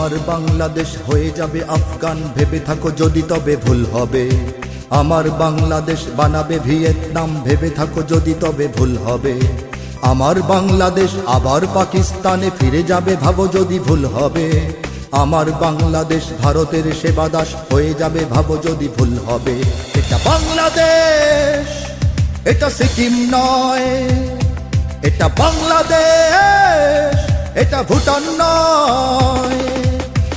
আমার বাংলাদেশ হয়ে যাবে আফগান, ভেবে থাকো যদি তবে ভুল হবে। আমার বাংলাদেশ বানাবে ভিয়েতনাম, ভেবে থাকো যদি তবে ভুল হবে। আমার বাংলাদেশ আবার পাকিস্তানে ফিরে যাবে, ভাবো যদি ভুল হবে। আমার বাংলাদেশ ভারতের সেবাদাস হয়ে যাবে, ভাবো যদি ভুল হবে। এটা বাংলাদেশ, এটা সিকিম নয়। এটা বাংলাদেশ, এটা ভুটান নয়।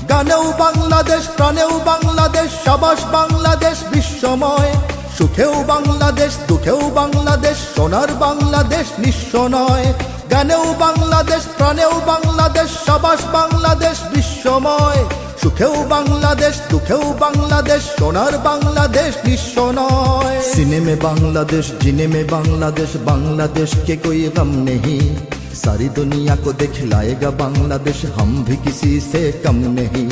গানেও বাংলাদেশ, প্রাণেও বাংলাদেশ, সাবাস বাংলাদেশ বিশ্বময়। সুখেও বাংলাদেশ, দুঃখেও বাংলাদেশ, সোনার বাংলাদেশ নিঃস্ব নয়। গানেও বাংলাদেশ, প্রাণেও বাংলাদেশ, সাবাস বাংলাদেশ বিশ্বময়। সুখেও বাংলাদেশ, দুঃখেও বাংলাদেশ, সোনার বাংলাদেশ নিঃস্ব নয়। सीने में बांग्लादेश, जीने में बांग्लादेश, बांग्लादेश के कोई गम नहीं। सारी दुनिया को दिखलाएगा बांग्लादेश, हम भी किसी से कम नहीं।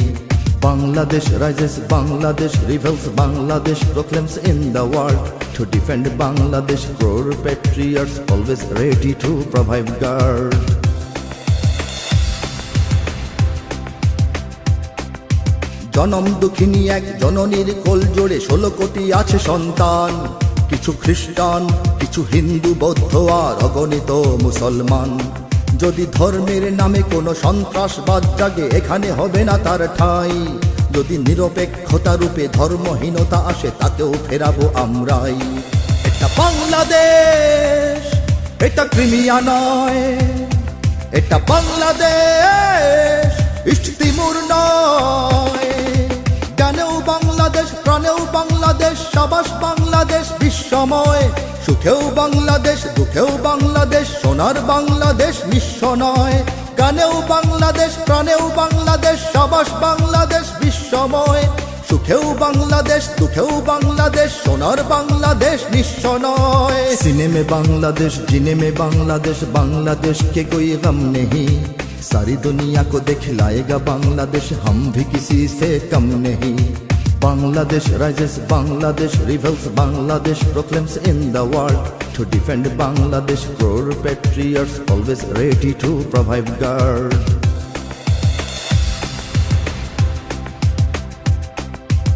Bangladesh rises, Bangladesh rebels, Bangladesh proclaims in the world. To defend Bangladesh, crore patriots always ready to provide guard. জনম দুঃখিনী এক জননীর কোল জোড়ে 16 কোটি আছে সন্তান। কিছু খ্রিস্টান, কিছু হিন্দু, বৌদ্ধ আর অগণিত মুসলমান। যদি ধর্মের নামে কোনো সন্ত্রাসবাদ জাগে, এখানে হবে না তার ঠাঁই। যদি নিরপেক্ষতা রূপে ধর্মহীনতা আসে, তাকেও ফেরাবো আমরাই। এটা বাংলাদেশ, এটা ক্রিমিয়া নয়। এটা বাংলাদেশ, ইস্ট তিমুর নয়। গানেও বাংলাদেশ, প্রাণেও বাংলাদেশ, সাবাস বাংলাদেশ বিশ্বময়। সুখেও বাংলাদেশ, দুঃখেও বাংলাদেশ, সোনার বাংলাদেশ নিঃস্ব নয়। গানেও বাংলাদেশ, প্রাণেও বাংলাদেশ, সাবাস বাংলাদেশ বিশ্বময়। সুখেও বাংলাদেশ, দুঃখেও বাংলাদেশ, সোনার বাংলাদেশ নিঃস্ব নয়। सीने में बांग्लादेश, जीने में बांग्लादेश, बांग्लादेश के कोई गम नहीं। सारी दुनिया को दिखलाएगा बांग्लादेश, हम भी किसी से कम नहीं। Bangladesh rises, Bangladesh rebels, Bangladesh proclaims in the world. To defend Bangladesh, crore patriots always ready to provide guard.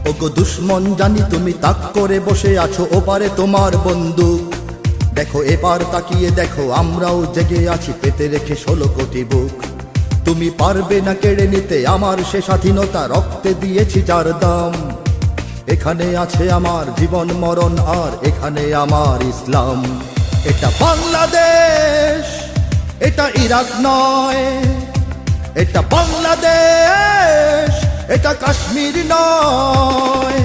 ওগো দুশ্মন, জানি তুমি তাক করে বসে আছো ওপারে তোমার বন্দুক। দেখো এবার তাকিয়ে দেখো, আমরাও জেগে আছি পেতে রেখে 16 কোটি বুক। তুমি পারবে না কেড়ে নিতে আমার সে স্বাধীনতা, রক্তে দিয়েছি যার দাম। এখানে আছে আমার জীবন মরণ, আর এখানে আমার ইসলাম। এটা বাংলাদেশ, এটা ইরাক নয়। এটা বাংলাদেশ, এটা কাশ্মীর নয়।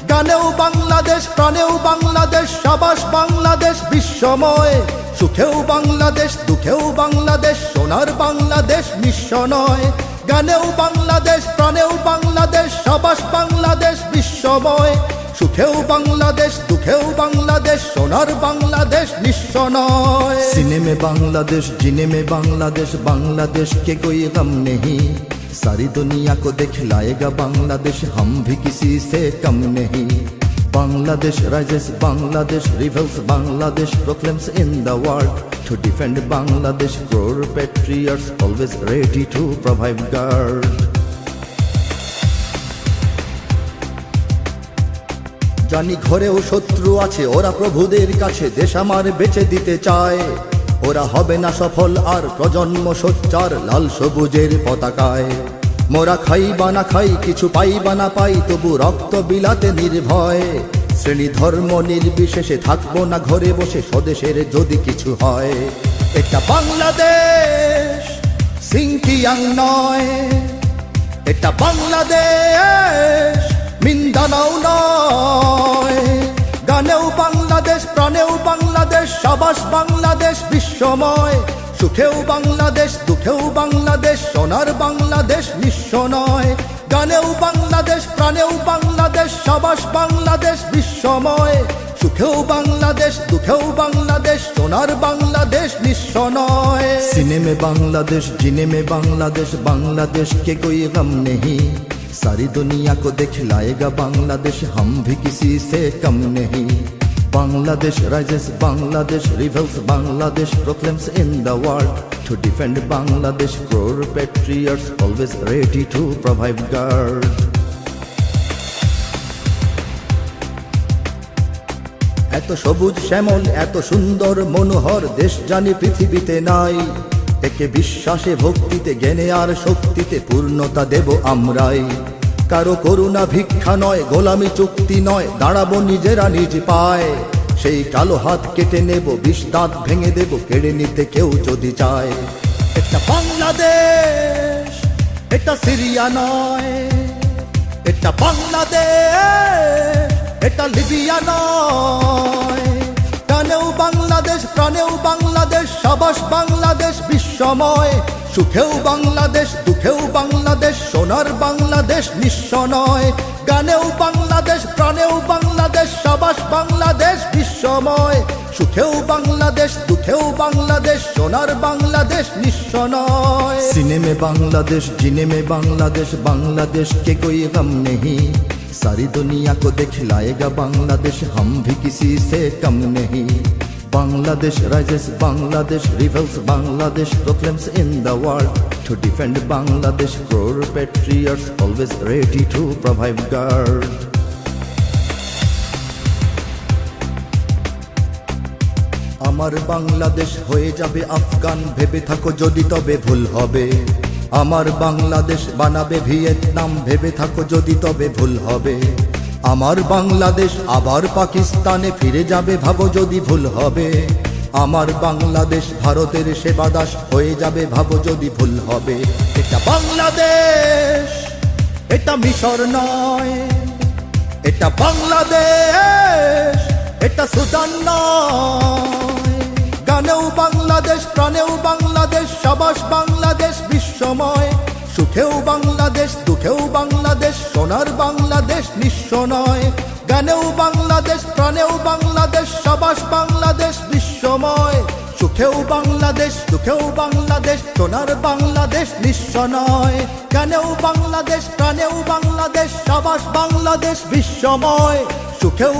গানেও বাংলাদেশ, প্রাণেও বাংলাদেশ, সাবাস বাংলাদেশ বিশ্বময়। সুখেও বাংলাদেশ, দুঃখেও বাংলাদেশ, সোনার বাংলাদেশ নিঃস্ব নয়। গানেও বাংলাদেশ, প্রাণেও বাংলাদেশ, সাবাস বাংলাদেশ বিশ্বময়। সুখেও বাংলাদেশ, দুঃখেও বাংলাদেশ, সোনার বাংলাদেশ নিঃস্ব নয়। सीने में बांग्लादेश, जीने में बांग्लादेश, बांग्लादेश के कोई गम नहीं। सारी दुनिया को दिखलाएगा बांग्लादेश, हम भी किसी से कम नहीं। Bangladesh rises, Bangladesh rebels, Bangladesh proclaims in the world. To defend Bangladesh, crore patriots always ready to provide guard. জানি ঘরেও শত্রু আছে, ওরা প্রভুদের কাছে দেশ আমার বেচে দিতে চায়। ওরা হবে না সফল আর প্রজন্ম সোচ্চার লাল সবুজের পতাকায়। মোরা খাই বা না খাই, কিছু পাই বা না পাই, তবু রক্ত বিলাতে নির্ভয়। শ্রেণী ধর্ম নির্বিশেষে থাকবো না ঘরে বসে, স্বদেশের যদি কিছু হয়। এটা বাংলাদেশ, সিংকিয়াং নয়। এটা বাংলাদেশ, মিন্দানাও নয়। গানেও বাংলাদেশ, প্রাণেও বাংলাদেশ, সাবাস বাংলাদেশ বিশ্বময়। সুখেও বাংলাদেশ, দুঃখেও বাংলাদেশ, সোনার বাংলাদেশ নিঃস্ব নয়। গানেও বাংলাদেশ, প্রাণেও বাংলাদেশ, সাবাস বাংলাদেশ বিশ্বময়। সুখেও বাংলাদেশ, দুঃখেও বাংলাদেশ, সোনার বাংলাদেশ নিঃস্ব নয়। सीने में बांग्लादेश, जीने में बांग्लादेश, बांग्लादेश के कोई गम नहीं। सारी दुनिया को दिखलाएगा बांग्लादेश, हम भी किसी से कम नहीं। Bangladesh rises, Bangladesh rebels, Bangladesh proclaims in the world. To defend Bangladesh, crore patriots always ready to provide guard. এত সবুজ শ্যামল, এত সুন্দর মনোহর দেশ জানি পৃথিবীতে নাই। একে বিশ্বাসে ভক্তিতে জ্ঞানে আর শক্তিতে পূর্ণতা দেব আমরাই। কারো করুণা ভিক্ষা নয়, গোলামি চুক্তি নয়, দাঁড়াবো নিজেরা নিজ পায়। সেই কালো হাত কেটে নেব, বিষ দাঁত ভেঙে দেব, কেড়ে নিতে কেউ যদি চায়। এটা বাংলাদেশ, এটা সিরিয়া নয়। এটা বাংলাদেশ, এটা লিবিয়া নয়। প্রাণেও বাংলাদেশ, প্রাণেও বাংলাদেশ, সাবাস বাংলাদেশ বিশ্বময়। সুখেও বাংলাদেশ, দুঃখেও বাংলাদেশ, সোনার বাংলাদেশ নিঃস্ব নয়। গানেও বাংলাদেশ, প্রাণেও বাংলাদেশ, সাবাস বাংলাদেশ বিশ্বময়। সুখেও বাংলাদেশ, দুঃখেও বাংলাদেশ, সোনার বাংলাদেশ নিঃস্ব নয়। सीने में बांग्लादेश, जीने में बांग्लादेश, बांग्लादेश के कोई गम नहीं। सारी दुनिया को दिखलाएगा बांग्लादेश, हम भी किसी से कम नहीं। Bangladesh rises, Bangladesh rebels, Bangladesh proclaims in the world. To defend Bangladesh, crore patriots always ready to provide guard. আমার বাংলাদেশ হয়ে যাবে আফগান, ভেবে থাকো যদি তবে ভুল হবে। আমার বাংলাদেশ বানাবে ভিয়েতনাম, ভেবে থাকো যদি তবে ভুল হবে। আমার বাংলাদেশ আবার পাকিস্তানে ফিরে যাবে, ভাবো যদি ভুল হবে। আমার বাংলাদেশ ভারতের সেবাদাস হয়ে যাবে, ভাবো যদি ভুল হবে। এটা বাংলাদেশ, এটা মিশর নয়। এটা বাংলাদেশ, এটা সুদান নয়। গানেও বাংলাদেশ, প্রাণেও বাংলাদেশ, সাবাস বাংলাদেশ বিশ্বময়। সুখেও বাংলাদেশ, দুঃখেও বাংলাদেশ, সোনার বাংলাদেশ নিঃস্ব নয়। গানেও বাংলাদেশ, প্রাণেও বাংলাদেশ, সাবাস বাংলাদেশ বিশ্বময়। সুখেও বাংলাদেশ, দুঃখেও বাংলাদেশ, সোনার বাংলাদেশ নিঃস্ব নয়। গানেও বাংলাদেশ, প্রাণেও বাংলাদেশ, সাবাস বাংলাদেশ বিশ্বময়। সুখেও